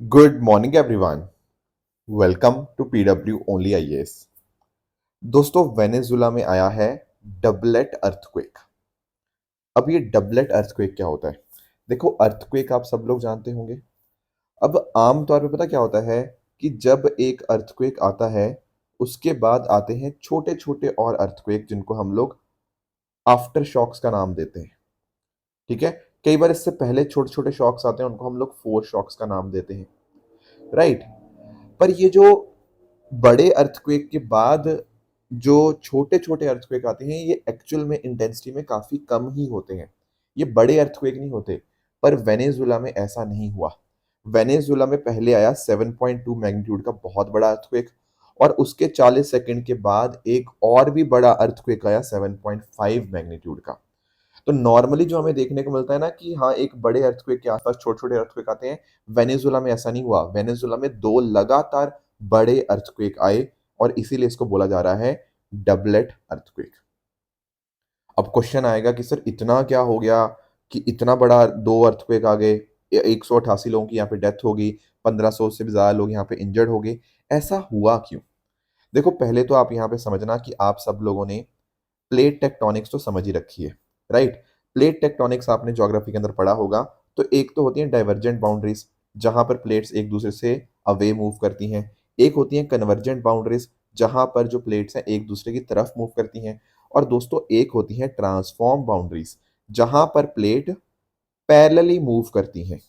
Good morning everyone. Welcome to PW only IAS. दोस्तों, Venezuela में आया है डबलेट अर्थक्वेक। अब ये डबलेट अर्थक्वेक क्या होता है? देखो, अर्थक्वेक आप सब लोग जानते होंगे। अब आम तौर पे पता क्या होता है कि जब एक अर्थक्वेक आता है उसके बाद आते हैं छोटे छोटे और अर्थक्वेक जिनको हम लोग आफ्टर शॉक्स का नाम देते हैं। ठीक है। कई बार इससे पहले छोटे छोटे शॉक्स आते हैं, उनको हम लोग फोर शॉक्स का नाम देते हैं। राइट। पर ये जो बड़े अर्थक्वेक के बाद जो छोटे-छोटे अर्थक्वेक आते हैं, ये एक्चुअल में इंटेंसिटी में काफ़ी कम ही होते हैं। ये बड़े अर्थक्वेक नहीं होते। पर वेनेजुला में ऐसा नहीं हुआ। वेनेजुला में पहले आया 7.2 मैग्नीट्यूड का बहुत बड़ा अर्थक्वेक, और उसके 40 सेकंड के बाद एक और भी बड़ा अर्थक्वेक आया 7.5 मैग्नीट्यूड का। तो नॉर्मली जो हमें देखने को मिलता है ना कि हाँ, एक बड़े अर्थक्वेक के आसपास छोटे-छोटे अर्थक्वेक आते हैं। वेनेजुला में ऐसा नहीं हुआ। वेनेजुला में 2 लगातार बड़े अर्थक्वेक आए, और इसीलिए इसको बोला जा रहा है डबलेट अर्थक्वेक। अब क्वेश्चन आएगा कि सर इतना क्या हो गया कि इतना बड़ा 2 अर्थक्वेक आ गए, 188 लोगों की यहाँ पे डेथ हो गई, 1500 से भी ज़्यादा लोग यहाँ पे इंजर्ड हो गए। ऐसा हुआ क्यों? देखो, पहले तो आप यहाँ पे समझना कि आप सब लोगों ने प्लेट टेक्टोनिक्स तो समझ ही रखी है, राइट? प्लेट टेक्टोनिक्स आपने ज्योग्राफी के अंदर पढ़ा होगा। तो एक तो होती है डाइवर्जेंट बाउंड्रीज, जहां पर प्लेट्स एक दूसरे से अवे मूव करती हैं। एक होती है कन्वर्जेंट बाउंड्रीज, जहां पर जो प्लेट्स हैं एक दूसरे की तरफ मूव करती हैं। और दोस्तों, एक होती है ट्रांसफॉर्म बाउंड्रीज, जहां पर प्लेट पैरेलली मूव करती हैं।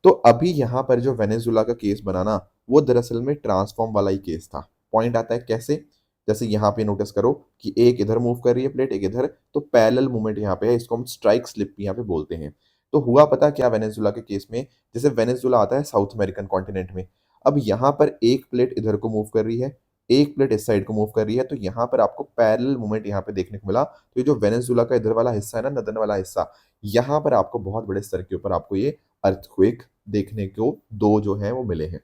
तो अभी यहाँ पर जो वेनेजुला का केस बना ना, वो दरअसल में ट्रांसफॉर्म वाला ही केस था। पॉइंट आता है कैसे? जैसे यहाँ पे नोटिस करो कि एक इधर मूव कर रही है प्लेट, एक इधर, तो पैरेलल मूवमेंट यहाँ पे है। इसको हम स्ट्राइक स्लिप यहाँ पे बोलते हैं। तो हुआ पता क्या वेनेजुला के केस में? जैसे वेनेजुला आता है साउथ अमेरिकन कॉन्टिनेंट में। अब यहाँ पर एक प्लेट इधर को मूव कर रही है, एक प्लेट इस साइड को मूव कर रही है, तो यहाँ पर आपको पैरेलल मूवमेंट यहाँ पे देखने को मिला। तो ये जो वेनेजुला का इधर वाला हिस्सा है ना, नदन वाला हिस्सा, यहाँ पर आपको बहुत बड़े स्तर के ऊपर आपको ये अर्थक्वेक देखने को दो जो हैं वो मिले हैं।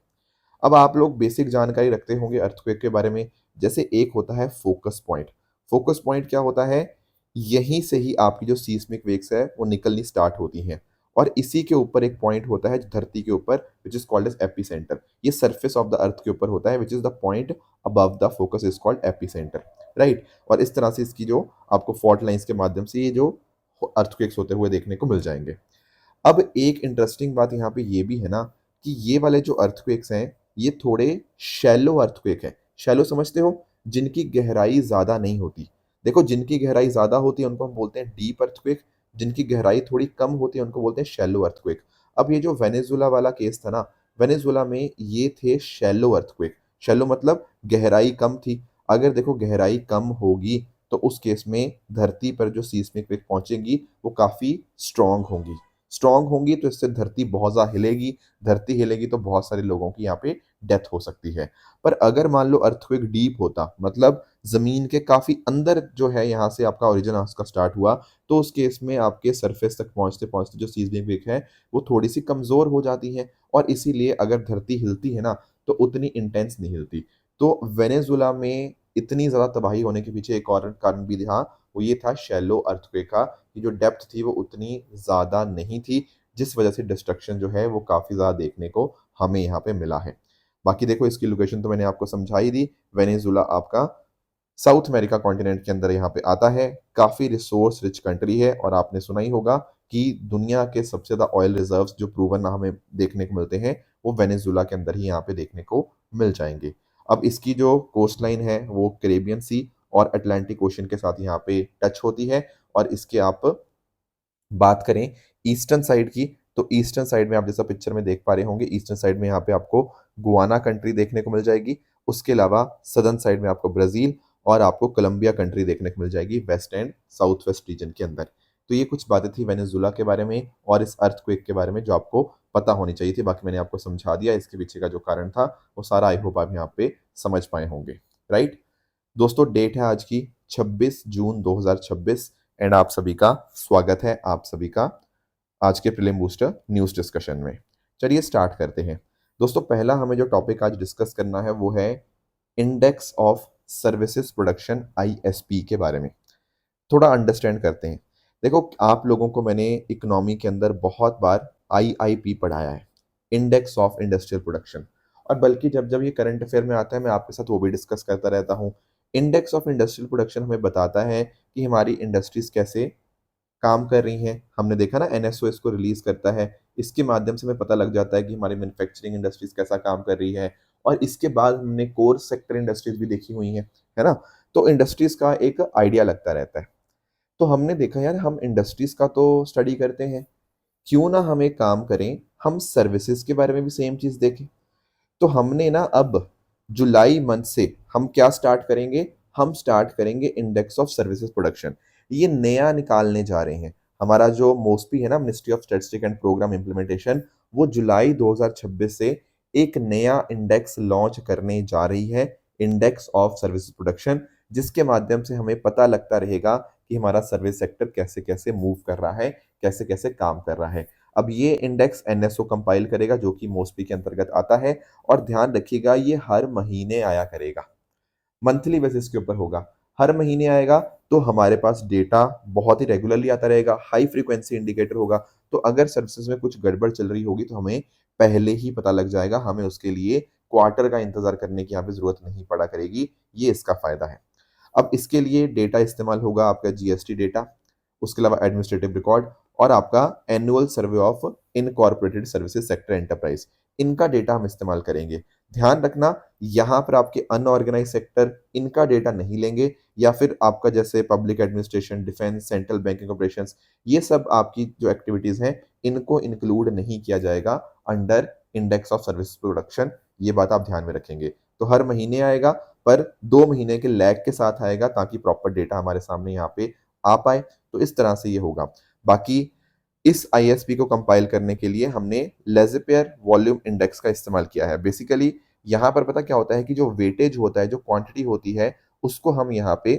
अब आप लोग बेसिक जानकारी रखते होंगे अर्थक्वेक के बारे में। जैसे एक होता है फोकस पॉइंट। फोकस पॉइंट क्या होता है? यहीं से ही आपकी जो सीस्मिक वेव्स है वो निकलनी स्टार्ट होती हैं, और इसी के ऊपर एक पॉइंट होता है धरती के ऊपर, which is called as epicentre. ये सरफेस ऑफ द अर्थ के ऊपर होता है, which is the point above the focus is called epicentre. Right. और इस तरह से इसकी जो आपको फॉल्ट लाइंस के माध्यम से ये जो अर्थक्वेक्स होते हुए देखने को मिल जाएंगे। अब एक इंटरेस्टिंग बात यहाँ पे ये भी है ना कि ये वाले जो अर्थक्वेक्स हैं, ये थोड़े शैलो अर्थक्वेक हैं। शैलो समझते हो? जिनकी गहराई ज़्यादा नहीं होती। देखो, जिनकी गहराई ज़्यादा होती है उनको हम बोलते हैं डीप अर्थक्वेक, जिनकी गहराई थोड़ी कम होती है उनको बोलते हैं शैलो अर्थक्वेक। अब ये जो वेनेजुला वाला केस था ना, वेनेजुला में ये थे शैलो अर्थक्वेक। शैलो मतलब गहराई कम थी। अगर देखो गहराई कम होगी तो उस केस में धरती पर जो सीस्मिक वेव पहुंचेंगी वो काफ़ी स्ट्रांग होंगी। स्ट्रांग होंगी तो इससे धरती बहुत ज़्यादा हिलेगी। धरती हिलेगी तो बहुत सारे लोगों की यहाँ पे डेथ हो सकती है। पर अगर मान लो अर्थक्वेक डीप होता, मतलब ज़मीन के काफ़ी अंदर जो है, यहाँ से आपका ओरिजिन उसका स्टार्ट हुआ, तो उस केस में आपके सरफेस तक पहुँचते-पहुँचते जो सीज़मिक वेव है, वो थोड़ी-सी कमज़ोर हो जाती है, और इसीलिए अगर धरती हिलती है ना, तो उतनी इंटेंस नहीं हिलती। तो वेनेजुला में इतनी ज़्यादा तबाही होने के पीछे एक और कारण भी था, वो ये था शैलो अर्थक्वेक का, कि जो डेप्थ थी वो उतनी ज़्यादा नहीं थी, जिस वजह से डिस्ट्रक्शन जो है वो काफ़ी ज़्यादा देखने को हमें यहाँ पे मिला है। बाकी देखो, इसकी लोकेशन तो मैंने आपको समझा ही दी। वेनेजुला आपका साउथ अमेरिका कॉन्टिनेंट के अंदर यहाँ पे आता है। काफ़ी रिसोर्स रिच कंट्री है, और आपने सुना ही होगा कि दुनिया के सबसे ज़्यादा ऑयल रिजर्व्स जो प्रूवन हमें देखने को मिलते हैं, वो वेनेजुला के अंदर ही यहाँ पे देखने को मिल जाएँगे। अब इसकी जो कोस्ट लाइन है वो कैरेबियन सी और अटलांटिक ओशन के साथ यहाँ पे टच होती है। और इसके आप बात करें ईस्टर्न साइड की, तो ईस्टर्न साइड में आप जैसा पिक्चर में देख पा रहे होंगे, ईस्टर्न साइड में यहाँ पे आपको गुआना कंट्री देखने को मिल जाएगी। उसके अलावा सदर्न साइड में आपको ब्राज़ील और आपको कोलंबिया कंट्री देखने को मिल जाएगी west and south west region के अंदर। तो ये कुछ बातें थी वेनेजुला के बारे में और इस अर्थक्वेक के बारे में जो आपको पता होनी चाहिए थी। बाकी मैंने आपको समझा दिया इसके पीछे का जो कारण था, वो सारा आई होप आप यहाँ पे समझ पाए होंगे। राइट। दोस्तों, डेट है आज की 26 जून 2026, एंड आप सभी का स्वागत है, आप सभी का आज के प्रीलिम बूस्टर न्यूज़ डिस्कशन में। चलिए स्टार्ट करते हैं। दोस्तों, पहला हमें जो टॉपिक आज डिस्कस करना है वो है index of services production ISP के बारे में। थोड़ा अंडरस्टैंड करते हैं। देखो, आप लोगों को मैंने इकोनॉमी के अंदर बहुत बार आईआईपी पढ़ाया है। Index of industrial production. और बल्कि जब जब ये करंट अफेयर में आता है मैं आपके साथ वो भी डिस्कस करता रहता हूँ। इंडेक्स ऑफ इंडस्ट्रियल प्रोडक्शन हमें बताता है कि हमारी इंडस्ट्रीज कैसे काम कर रही हैं। हमने देखा ना एनएसओ इसको रिलीज करता है, इसके माध्यम से हमें पता लग जाता है कि हमारी मैन्युफैक्चरिंग इंडस्ट्रीज कैसा काम कर रही है। और इसके बाद हमने कोर सेक्टर इंडस्ट्रीज भी देखी हुई हैं, है ना। तो इंडस्ट्रीज का एक आइडिया लगता रहता है। तो हमने देखा यार हम इंडस्ट्रीज का तो स्टडी करते हैं, क्यों ना हम एक काम करें, हम सर्विसेज के बारे में भी सेम चीज देखें। तो हमने ना अब जुलाई मंथ से हम क्या स्टार्ट करेंगे, हम स्टार्ट करेंगे इंडेक्स ऑफ सर्विसेज प्रोडक्शन। ये नया निकालने जा रहे हैं। हमारा जो मोस्पी है ना, ministry of statistics and programme implementation, वो जुलाई 2026 से एक नया इंडेक्स लॉन्च करने जा रही है, इंडेक्स ऑफ सर्विसेज प्रोडक्शन, जिसके माध्यम से हमें पता लगता रहेगा कि हमारा सर्विस सेक्टर कैसे कैसे मूव कर रहा है, कैसे कैसे काम कर रहा है। अब ये इंडेक्स एनएसओ कंपाइल करेगा जो कि मोस्पी के अंतर्गत आता है। और ध्यान रखिएगा ये हर महीने आया करेगा, मंथली बेसिस के ऊपर होगा। हर महीने आएगा तो हमारे पास डेटा बहुत ही रेगुलरली आता रहेगा, हाई फ्रीक्वेंसी इंडिकेटर होगा। तो अगर सर्विसेज में कुछ गड़बड़ चल रही होगी तो हमें पहले ही पता लग जाएगा, हमें उसके लिए क्वार्टर का इंतजार करने की यहाँ पे जरूरत नहीं पड़ा करेगी। ये इसका फायदा है। अब इसके लिए डेटा इस्तेमाल होगा आपका जीएसटी डेटा, उसके अलावा एडमिनिस्ट्रेटिव रिकॉर्ड और आपका annual survey of incorporated services sector enterprise, इनका डेटा हम इस्तेमाल करेंगे। ध्यान रखना यहाँ पर आपके अनऑर्गेनाइज सेक्टर इनका डेटा नहीं लेंगे, या फिर आपका जैसे public administration, defence, central banking operations, ये सब आपकी जो एक्टिविटीज हैं इनको इंक्लूड नहीं किया जाएगा under index of service production. ये बात आप ध्यान में रखेंगे। तो हर महीने आएगा, पर 2 महीने के लैग के साथ आएगा ताकि प्रॉपर डेटा हमारे सामने यहाँ पे आ पाए। तो इस तरह से ये होगा। बाकी इस आईएसपी को कंपाइल करने के लिए हमने लेजेपियर वॉल्यूम इंडेक्स का इस्तेमाल किया है। बेसिकली यहाँ पर पता क्या होता है कि जो वेटेज होता है, जो क्वांटिटी होती है, उसको हम यहाँ पे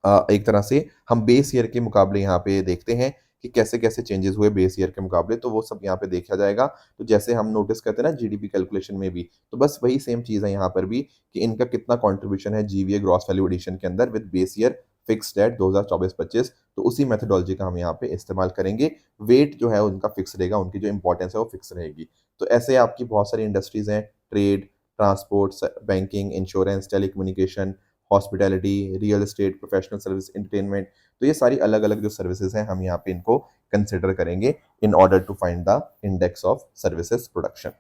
एक तरह से हम बेस ईयर के मुकाबले यहाँ पे देखते हैं कि कैसे कैसे चेंजेस हुए बेस ईयर के मुकाबले। तो वो सब यहाँ पे देखा जाएगा। तो जैसे हम नोटिस करते हैं ना जीडीपी कैलकुलेशन में भी, तो बस वही सेम चीज है यहाँ पर भी कि इनका कितना कंट्रीब्यूशन है जीवीए ग्रॉस वैल्यू एडिशन के अंदर with base year fixed at 2024-25। तो उसी मेथोडोलॉजी का हम यहाँ पे इस्तेमाल करेंगे। वेट जो है उनका फिक्स रहेगा, उनकी जो इंपॉर्टेंस है वो फिक्स रहेगी। तो ऐसे आपकी बहुत सारी इंडस्ट्रीज हैं, trade, transport, banking, insurance, telecommunication, hospitality, real estate, professional service, entertainment. तो ये सारी अलग अलग जो सर्विसेज हैं हम यहाँ पे इनको कंसिडर करेंगे in order to find the index of services production.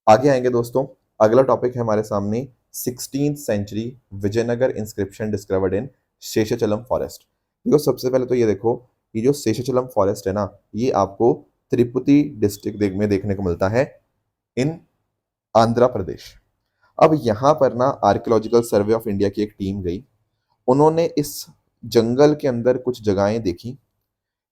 आगे आएंगे दोस्तों, अगला टॉपिक है हमारे सामने 16th century Vijayanagara inscription discovered in Seshachalam forest. देखो सबसे पहले तो ये देखो, ये जो शेषाचलम फॉरेस्ट है ना, ये आपको त्रिपुटी डिस्ट्रिक्ट में देखने को मिलता है इन आंध्र प्रदेश। अब यहाँ पर ना आर्कियोलॉजिकल सर्वे ऑफ इंडिया की एक टीम गई, उन्होंने इस जंगल के अंदर कुछ जगहें देखी।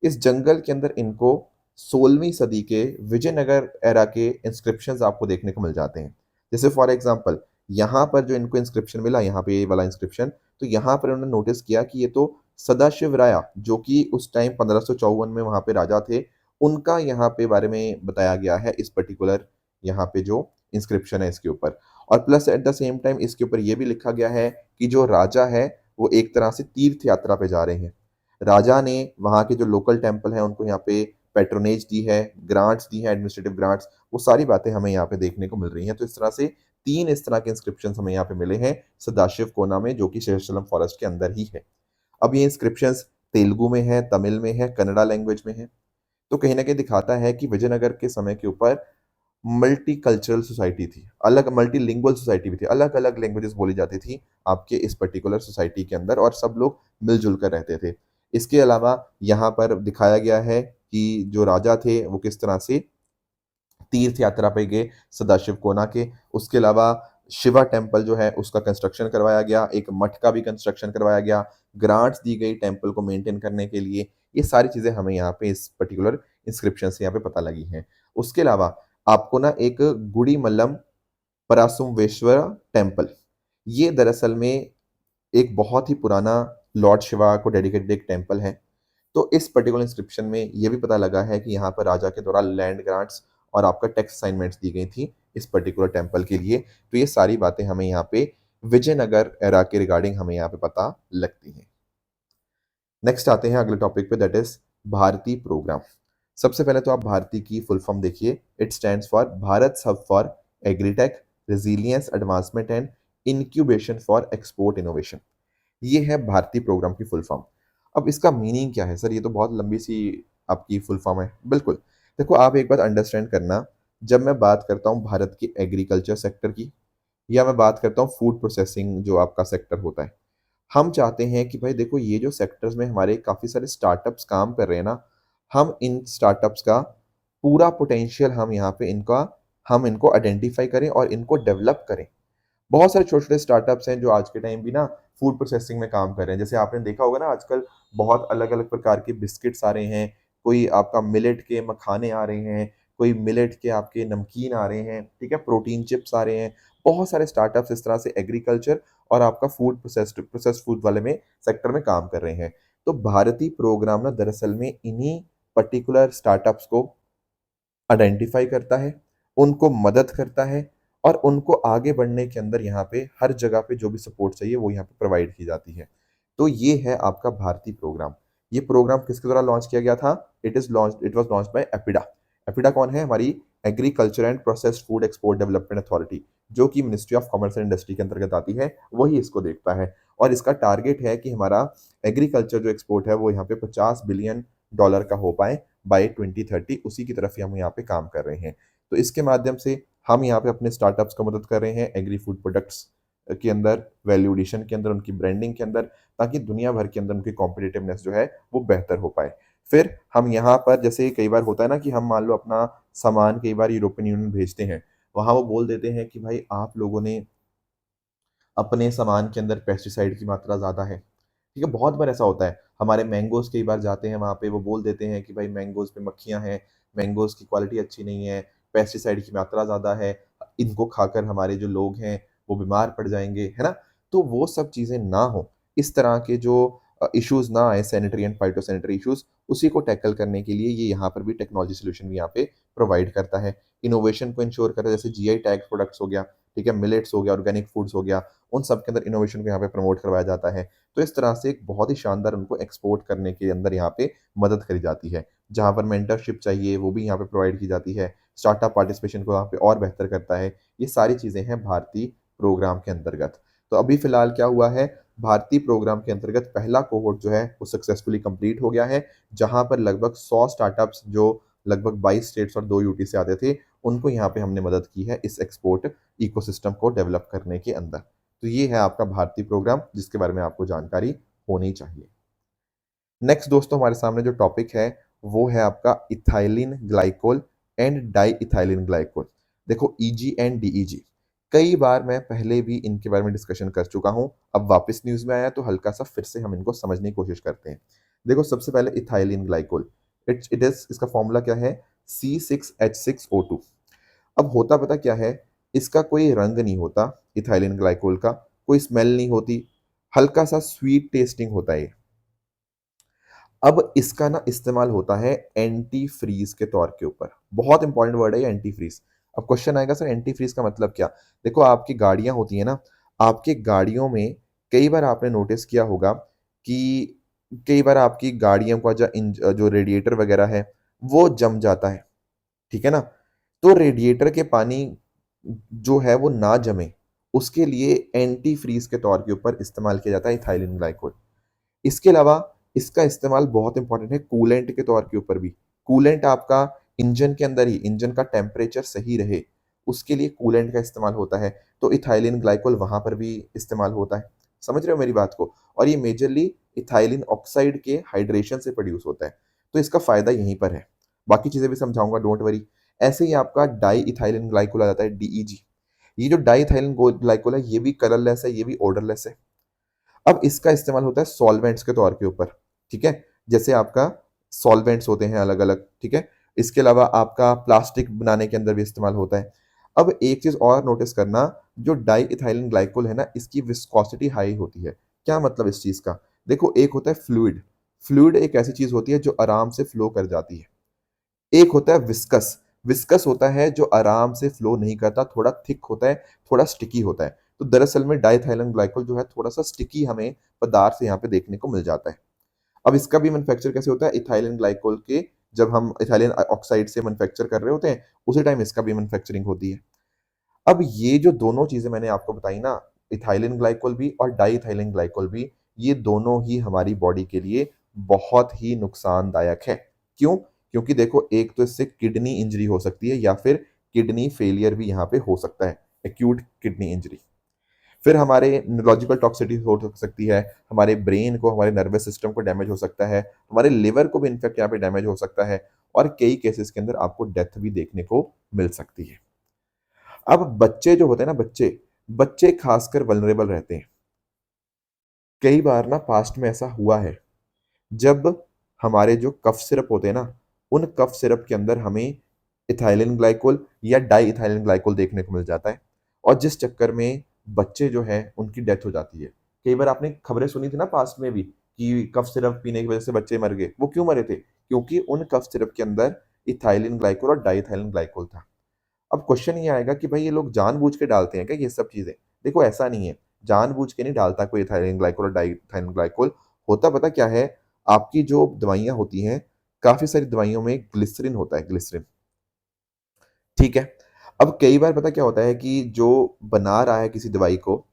इस जंगल के अंदर इनको 16वीं सदी के विजयनगर एरा के इंस्क्रिप्शंस आपको देखने को मिल जाते हैं। जैसे फॉर एग्जांपल यहाँ पर जो इनको इंस्क्रिप्शन मिला, यहाँ पे ये वाला इंस्क्रिप्शन, तो यहाँ पर उन्होंने नोटिस किया कि ये तो सदाशिव राया जो कि उस टाइम 1554 में वहाँ पे राजा थे, उनका यहाँ पे बारे में बताया गया है इस पर्टिकुलर यहाँ पे जो इंस्क्रिप्शन है इसके ऊपर। और plus at the same time इसके ऊपर ये भी लिखा गया है कि जो राजा है वो एक तरह से तीर्थ यात्रा पे जा रहे हैं। राजा ने वहाँ के जो लोकल टेम्पल हैं उनको यहाँ पे पैट्रोनेज दी है, ग्रांट्स दी है, एडमिनिस्ट्रेटिव ग्रांट्स, वो सारी बातें हमें यहाँ पे देखने को मिल रही हैं। तो इस तरह से 3 इस तरह के इंस्क्रिप्शन हमें यहाँ पे मिले हैं सदाशिव कोना में, जो कि शेषाचलम फॉरेस्ट के अंदर ही है। अब ये इंस्क्रिप्शन तेलुगु में है, तमिल में है, कन्नड़ा लैंग्वेज में है। तो कहीं ना कहीं दिखाता है कि विजयनगर के समय के ऊपर मल्टी कल्चरल सोसाइटी थी, अलग मल्टी लिंगुअल सोसाइटी भी थी, अलग अलग लैंग्वेजेस बोली जाती थी आपके इस पर्टिकुलर सोसाइटी के अंदर, और सब लोग मिलजुल कर रहते थे। इसके अलावा यहाँ पर दिखाया गया है कि जो राजा थे वो किस तरह से तीर्थ यात्रा पे गए सदाशिव कोना के। उसके अलावा शिवा टेम्पल जो है उसका कंस्ट्रक्शन करवाया गया, एक मठ का भी कंस्ट्रक्शन करवाया गया, ग्रांट्स दी गई टेम्पल को मेंटेन करने के लिए। ये सारी चीजें हमें यहाँ पे इस पर्टिकुलर इंस्क्रिप्शन से यहाँ पे पता लगी हैं। उसके अलावा आपको ना एक गुड़ी मल्लम परासुमवेश्वर टेम्पल, ये दरअसल में एक बहुत ही पुराना लॉर्ड शिवा को डेडिकेटेड एक टेम्पल है। तो इस पर्टिकुलर इंस्क्रिप्शन में ये भी पता लगा है कि यहाँ पर राजा के द्वारा लैंड ग्रांट्स और आपका टैक्स असाइनमेंट्स दी गई थी इस पर्टिकुलर टेम्पल के लिए। तो ये सारी बातें हमें यहाँ पे विजयनगर एरा के रिगार्डिंग हमें यहाँ पे पता लगती हैं। नेक्स्ट आते हैं अगले टॉपिक पे, दैट इज भारतीय प्रोग्राम। सबसे पहले तो आप भारती की फुल फॉर्म देखिए, it stands for Bharat hub for agritech, resilience, advancement and incubation for export innovation. ये है भारतीय प्रोग्राम की फुल फॉर्म। अब इसका मीनिंग क्या है सर? ये तो बहुत लंबी सी आपकी फुल फॉर्म है। बिल्कुल। देखो, आप एक बात अंडरस्टैंड करना, जब मैं बात करता हूँ भारत की एग्रीकल्चर सेक्टर की, या मैं बात करता हूँ फूड प्रोसेसिंग जो आपका सेक्टर होता है, हम चाहते हैं कि भाई देखो, ये जो सेक्टर्स में हमारे काफ़ी सारे स्टार्टअप्स काम कर रहे हैं ना, हम इन स्टार्टअप्स का पूरा पोटेंशियल हम यहाँ पे इनका हम इनको आइडेंटिफाई करें और इनको डेवलप करें। बहुत सारे छोटे-छोटे स्टार्टअप्स हैं जो आज के टाइम भी ना फूड प्रोसेसिंग में काम कर रहे हैं। जैसे आपने देखा होगा ना, आजकल बहुत अलग-अलग प्रकार के बिस्किट्स आ रहे हैं, कोई आपका मिलेट के मखाने आ रहे हैं, कोई मिलेट के आपके नमकीन आ रहे हैं, ठीक है? प्रोटीन चिप्स आ रहे हैं। बहुत सारे स्टार्टअप्स इस तरह से एग्रीकल्चर और आपका फूड प्रोसेस्ड फूड वाले में सेक्टर में काम कर रहे हैं। तो भारतीय प्रोग्राम ना दरअसल में इन्हीं पर्टिकुलर स्टार्टअप्स को आइडेंटिफाई करता है, उनको मदद करता है और उनको आगे बढ़ने के अंदर यहाँ पे हर जगह पे जो भी सपोर्ट चाहिए वो यहाँ पे प्रोवाइड की जाती है। तो ये है आपका भारतीय प्रोग्राम। ये प्रोग्राम किसके द्वारा लॉन्च किया गया था? It was launched by APEDA. APEDA कौन है? हमारी agriculture and processed food export development authority, जो कि ministry of commerce and industry के अंतर्गत आती है, वही इसको देखता है। और इसका टारगेट है कि हमारा एग्रीकल्चर जो एक्सपोर्ट है वो यहाँ पे $50 बिलियन का हो पाए बाय 2030। उसी की तरफ ही हम यहाँ पे काम कर रहे हैं। तो इसके माध्यम से हम यहाँ पे अपने स्टार्टअप्स को मदद कर रहे हैं एग्री फूड प्रोडक्ट्स के अंदर, वैल्यू एडिशन के अंदर, उनकी ब्रांडिंग के अंदर, ताकि दुनिया भर के अंदर उनकी कॉम्पिटिटिवनेस जो है वो बेहतर हो पाए। फिर हम यहाँ पर, जैसे कई बार होता है ना कि हम मान लो अपना सामान कई बार यूरोपियन यूनियन भेजते हैं, वहाँ वो बोल देते हैं कि भाई आप लोगों ने अपने सामान के अंदर पेस्टिसाइड की मात्रा ज़्यादा है। ठीक है? बहुत बार ऐसा होता है। हमारे मैंगोज़ कई बार जाते हैं वहाँ पे, वो बोल देते हैं कि भाई मैंगोज़ पे मक्खियाँ हैं, मैंगोज़ की क्वालिटी अच्छी नहीं है, पेस्टिसाइड की मात्रा ज़्यादा है, इनको खाकर हमारे जो लोग हैं वो बीमार पड़ जाएँगे, है ना? तो वो सब चीज़ें ना हों, इस तरह के जो इश्यूज़ ना आए, सैनिटरी एंड फाइटोसैनिटरी इश्यूज़, उसी को टैकल करने के लिए ये यहाँ पर भी टेक्नोलॉजी सॉल्यूशन भी यहाँ पे प्रोवाइड करता है। इनोवेशन को इंश्योर करता है, जैसे जीआई टैग प्रोडक्ट्स हो गया, ठीक है? मिलेट्स हो गया, ऑर्गेनिक फूड्स हो गया, उन सब के अंदर इनोवेशन को यहाँ पे प्रमोट करवाया जाता है। तो इस तरह से एक बहुत ही शानदार उनको एक्सपोर्ट करने के अंदर यहाँ पे मदद करी जाती है। जहाँ पर मेंटरशिप चाहिए वो भी यहाँ पे प्रोवाइड की जाती है। स्टार्टअप पार्टिसिपेशन को यहाँ पे और बेहतर करता है। ये सारी चीज़ें हैं भारतीय प्रोग्राम के अंतर्गत। तो अभी फ़िलहाल क्या हुआ है, भारतीय प्रोग्राम के अंतर्गत पहला कोहोर्ट जो है वो सक्सेसफुली कंप्लीट हो गया है, जहाँ पर लगभग 100 स्टार्टअप्स जो लगभग 22 स्टेट्स और 2 यूटी से आते थे, उनको यहाँ पे हमने मदद की है इस एक्सपोर्ट इकोसिस्टम को डेवलप करने के अंदर। तो ये है आपका भारतीय प्रोग्राम जिसके बारे में आपको जानकारी होनी चाहिए। नेक्स्ट दोस्तों, हमारे सामने जो टॉपिक है वो है आपका ethylene glycol and diethylene glycol. देखो, ईजी एंड डीईजी, कई बार मैं पहले भी इनके बारे में डिस्कशन कर चुका हूं, अब वापस न्यूज में आया तो हल्का सा फिर से हम इनको समझने की कोशिश करते हैं। देखो, सबसे पहले इथाइलिन ग्लाइकोल, इट इज इसका फॉर्मूला क्या है? C6H6O2। अब होता पता क्या है, इसका कोई रंग नहीं होता इथाइलिन ग्लाइकोल का, कोई स्मेल नहीं होती, हल्का सा स्वीट टेस्टिंग होता है ये। अब इसका ना इस्तेमाल होता है एंटी फ्रीज के तौर के ऊपर। बहुत इंपॉर्टेंट वर्ड है ये, एंटी फ्रीज। अब क्वेश्चन आएगा, सर एंटी फ्रीज का मतलब क्या? देखो, आपकी गाड़ियां होती है ना, आपकी गाड़ियों में कई बार आपने नोटिस किया होगा कि कई बार आपकी गाड़ियों का जो रेडिएटर वगैरह है वो जम जाता है, ठीक है ना? तो रेडिएटर के पानी जो है वो ना जमे, उसके लिए एंटी फ्रीज के तौर के ऊपर इस्तेमाल किया जाता है इथाइलिन ग्लाइकोल। इसके अलावा इसका इस्तेमाल बहुत इंपॉर्टेंट है कूलेंट के तौर के ऊपर भी। कूलेंट आपका इंजन के अंदर ही, इंजन का टेम्परेचर सही रहे, उसके लिए कूलेंट का इस्तेमाल होता है। तो इथाइलिन ग्लाइकोल वहाँ पर भी इस्तेमाल होता है। समझ रहे हो मेरी बात को? और ये मेजरली इथाइलिन ऑक्साइड के हाइड्रेशन से प्रोड्यूस होता है। तो इसका फ़ायदा यहीं पर है। बाकी चीज़ें भी समझाऊँगा, डोंट वरी। ऐसे ही आपका डाई इथाइलिन ग्लाइकोल आ जाता है, डीईजी। ये जो डाई इथाइलिन ग्लाइकोल है, ये भी कलरलेस है, ये भी ओडरलेस है। अब इसका इस्तेमाल होता है सॉल्वेंट्स के तौर के ऊपर, ठीक है? जैसे आपका सॉल्वेंट्स होते हैं अलग-अलग, ठीक है? इसके अलावा आपका प्लास्टिक बनाने के अंदर भी इस्तेमाल होता है। अब एक चीज़ और नोटिस करना, जो डाई इथाइलिन ग्लाइकोल है ना, इसकी विस्कोसिटी हाई होती है। क्या मतलब इस चीज़ का? देखो, एक होता है फ्लूइड। फ्लूइड एक ऐसी चीज़ होती है जो आराम से फ्लो कर जाती है। एक होता है विस्कस। विस्कस होता है जो आराम से फ्लो नहीं करता, थोड़ा थिक होता है, थोड़ा स्टिकी होता है। तो दरअसल में डाइथाइलिन ग्लाइकोल जो है थोड़ा-सा स्टिकी हमें पदार्थ यहाँ पे देखने को मिल जाता है। अब इसका भी मैन्युफैक्चर कैसे होता है? इथाइलिन ग्लाइकोल के जब हम इथाइलिन ऑक्साइड से मैन्युफैक्चर कर रहे होते हैं, उसी टाइम इसका भी मैन्युफैक्चरिंग होती है। अब ये जो दोनों चीज़ें मैंने आपको बताई ना, इथाइलिन ग्लाइकोल भी और डाई इथाइलिन ग्लाइकोल भी, ये दोनों ही हमारी बॉडी के लिए बहुत ही नुकसानदायक है। क्यों? क्योंकि देखो, एक तो इससे किडनी इंजरी हो सकती है या फिर किडनी फेलियर भी यहाँ पे हो सकता है, एक्यूट किडनी इंजरी। फिर हमारे न्यूरोलॉजिकल टॉक्सिसिटी हो सकती है, हमारे ब्रेन को, हमारे नर्वस सिस्टम को डैमेज हो सकता है, हमारे लिवर को भी इनफैक्ट यहाँ पे डैमेज हो सकता है, और कई केसेस के अंदर आपको डेथ भी देखने को मिल सकती है। अब बच्चे जो होते हैं ना, बच्चे खासकर वल्नरेबल रहते हैं। कई बार ना पास्ट में ऐसा हुआ है, जब हमारे जो कफ सिरप होते हैं ना, उन कफ सिरप के अंदर हमें इथाइलिन ग्लाइकोल या डाई इथाइलिन ग्लाइकोल देखने को मिल जाता है, और जिस चक्कर में बच्चे जो हैं उनकी डेथ हो जाती है। कई बार आपने खबरें सुनी थी ना पास्ट में भी, कि कफ सिरप पीने की वजह से बच्चे मर गए। वो क्यों मरे थे? क्योंकि उन कफ सिरप के अंदर इथाइलिन ग्लाइकोल और डाई इथाइलिन ग्लाइकोल था। अब क्वेश्चन ये आएगा कि भाई ये लोग जानबूझ के डालते हैं क्या ये सब चीजें? देखो, ऐसा नहीं है, जानबूझ के नहीं डालता कोई इथाइलिन ग्लाइकोल और डाइइथाइलिन ग्लाइकोल। होता पता क्या है, आपकी जो दवाइयां होती हैं, काफी सारी दवाइयों में ग्लिसरीन होता है, ग्लिसरीन। ठीक है। अब कई बार पता क्या होता है कि जो बना रहा है किसी दवाई को,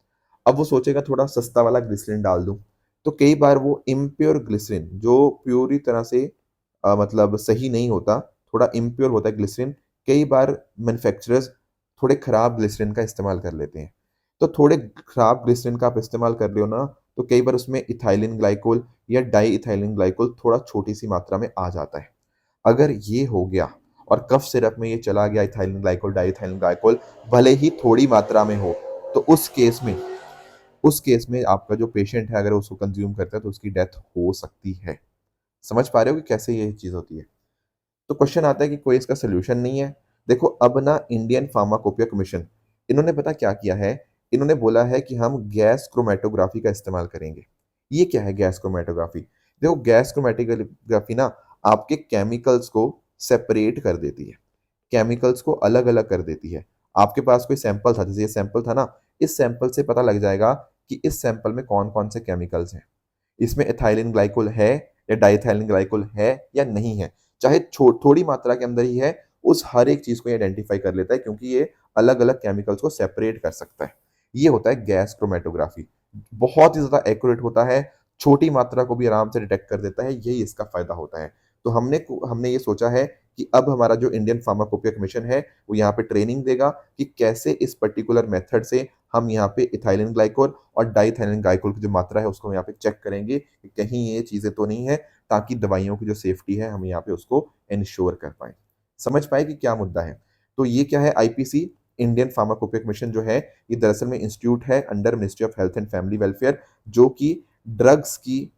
अब वो सोचेगा थोड़ा सस्ता वाला ग्लिसरीन डाल दूं, तो कई बार वो इम्प्योर ग्लिसरीन, जो पूरी तरह से मतलब सही नहीं होता, थोड़ा इम्प्योर होता है ग्लिसरीन, कई बार मैन्युफैक्चरर्स थोड़े खराब ग्लिसरीन का इस्तेमाल कर लेते हैं। तो थोड़े खराब ग्लिसरीन का आप इस्तेमाल कर रहे हो ना, तो कई बार उसमें इथाइलिन ग्लाइकोल या डाई इथाइलिन ग्लाइकोल थोड़ा छोटी सी मात्रा में आ जाता है। अगर ये हो गया और कफ सिरप में ये चला गया इथाइलिन ग्लाइकोल, डाइइथाइलिन ग्लाइकोल, भले ही थोड़ी मात्रा में हो, तो उस केस में आपका जो पेशेंट है, अगर उसको कंज्यूम करता है, तो उसकी डेथ हो सकती है। समझ पा रहे हो कि कैसे ये चीज़ होती है? तो क्वेश्चन आता है कि कोई इसका सॉल्यूशन नहीं है। देखो, अब ना इंडियन फार्माकोपिया कमीशन, इन्होंने पता क्या किया है, इन्होंने बोला है कि हम गैस क्रोमेटोग्राफी का इस्तेमाल करेंगे। ये क्या है गैस क्रोमेटोग्राफी? देखो, गैस क्रोमेटोग्राफी ना आपके केमिकल्स को सेपरेट कर देती है, केमिकल्स को अलग अलग कर देती है। आपके पास कोई सैंपल था, जैसे ये सैंपल था ना, इस सैंपल से पता लग जाएगा कि इस सैंपल में कौन कौन से केमिकल्स हैं, इसमें एथिलीन ग्लाइकोल है या डाइथिलीन ग्लाइकोल है या नहीं है। चाहे थोड़ी मात्रा के अंदर ही है, उस हर एक चीज को ये आइडेंटिफाई कर लेता है, क्योंकि ये अलग अलग केमिकल्स को सेपरेट कर सकता है। ये होता है गैस क्रोमेटोग्राफी। बहुत ही ज्यादा एक्यूरेट होता है, छोटी मात्रा को भी आराम से डिटेक्ट कर देता है, यही इसका फायदा होता है। तो हमने ये सोचा है कि अब हमारा जो इंडियन फार्माकोपिया कमीशन है, वो यहाँ पे ट्रेनिंग देगा कि कैसे इस पर्टिकुलर मेथड से हम यहाँ पे इथाइलिन ग्लाइकोल और डाइथिलिन ग्लाइकोल की जो मात्रा है उसको यहाँ पे चेक करेंगे कि कहीं ये चीजें तो नहीं है, ताकि दवाइयों की जो सेफ्टी है हम यहाँ पे उसको इंश्योर कर पाए। समझ पाए कि क्या मुद्दा है? तो ये क्या है, आईपीसी, इंडियन फार्माकोपिया कमीशन जो है, ये दरअसल में इंस्टीट्यूट है under ministry of health and family welfare, जो कि ड्रग्स की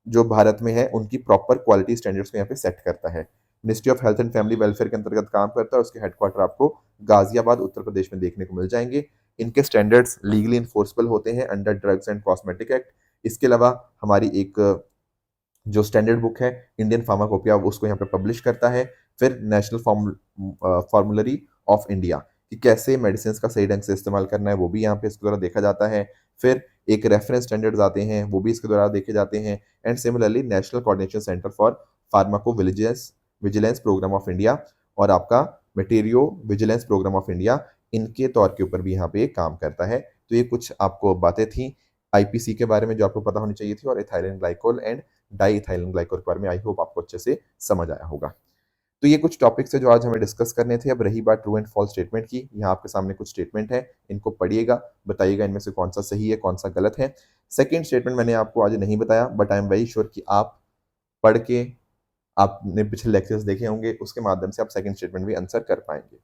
जो भारत में है उनकी प्रॉपर क्वालिटी स्टैंडर्ड्स को यहाँ पे सेट करता है। Ministry of health and family welfare के अंतर्गत काम करता है, उसके हेडक्वार्टर आपको गाजियाबाद उत्तर प्रदेश में देखने को मिल जाएंगे। इनके स्टैंडर्ड्स लीगली इन्फोर्सबल होते हैं under drugs and cosmetic act. इसके अलावा हमारी एक जो स्टैंडर्ड बुक है इंडियन फार्माकोपिया, उसको यहाँ पे पब्लिश करता है। फिर नेशनल फॉर्मुलरी ऑफ इंडिया, कि कैसे मेडिसिन का सही ढंग से इस्तेमाल करना है, वो भी यहाँ पे इसके द्वारा देखा जाता है। फिर एक रेफरेंस स्टैंडर्ड्स आते हैं, वो भी इसके द्वारा देखे जाते हैं। And similarly national coordination centre for pharmacovigilance vigilance programme of India और आपका materiovigilance programme of India, इनके तौर के ऊपर भी यहाँ पे काम करता है। तो ये कुछ आपको बातें थी आईपीसी के बारे में जो आपको पता होनी चाहिए थी, और इथाइलिन ग्लाइकोल एंड डाइइथाइलिन ग्लाइकोल के बारे में आई होप आपको अच्छे से समझ आया होगा। तो ये कुछ टॉपिक्स है जो आज हमें डिस्कस करने थे। अब रही बात ट्रू एंड फॉल्स स्टेटमेंट की, यहाँ आपके सामने कुछ स्टेटमेंट है, इनको पढ़िएगा, बताइएगा इनमें से कौन सा सही है कौन सा गलत है। सेकेंड स्टेटमेंट मैंने आपको आज नहीं बताया, but I am very sure कि आप पढ़ के, आपने पिछले लेक्चर्स देखे होंगे, उसके माध्यम से आप सेकंड स्टेटमेंट भी आंसर कर पाएंगे।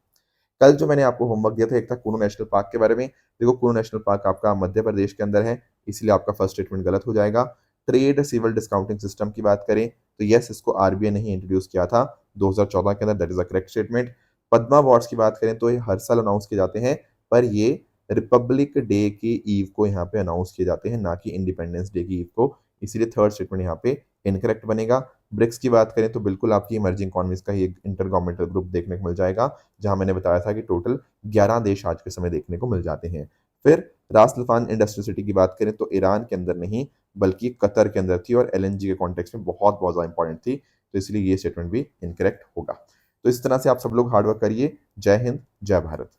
कल जो मैंने आपको होमवर्क दिया था, एक था कुनो नेशनल पार्क के बारे में। देखो, कुनो नेशनल पार्क आपका मध्य प्रदेश के अंदर है, इसलिए आपका फर्स्ट स्टेटमेंट गलत हो जाएगा। ट्रेड सिविल डिस्काउंटिंग सिस्टम की बात करें तो यस, इसको आरबीआई ने ही इंट्रोड्यूस किया था 2014 के अंदर, that is a correct statement. Padma awards की बात करें तो ये हर साल अनाउंस किए जाते हैं, पर ये रिपब्लिक डे की ईव को यहाँ पे अनाउंस किए जाते हैं, ना कि इंडिपेंडेंस डे की ईव को, इसीलिए थर्ड स्टेटमेंट यहाँ पे इनकरेक्ट बनेगा। ब्रिक्स की बात करें तो बिल्कुल आपकी इमर्जिंग इकोनॉमीज का ही एक इंटर गवर्नमेंटल ग्रुप देखने को मिल जाएगा, जहां मैंने बताया था कि टोटल 11 देश आज के समय देखने को मिल जाते हैं। फिर रास लफान इंडस्ट्रियल सिटी की बात करें तो ईरान के अंदर नहीं, बल्कि कतर के अंदर थी, और एलएनजी के कॉन्टेक्स्ट में बहुत बहुत ज्यादा इंपॉर्टेंट थी। तो इसलिए ये स्टेटमेंट भी इनकरेक्ट होगा। तो इस तरह से आप सब लोग हार्ड वर्क करिए। जय हिंद, जय भारत।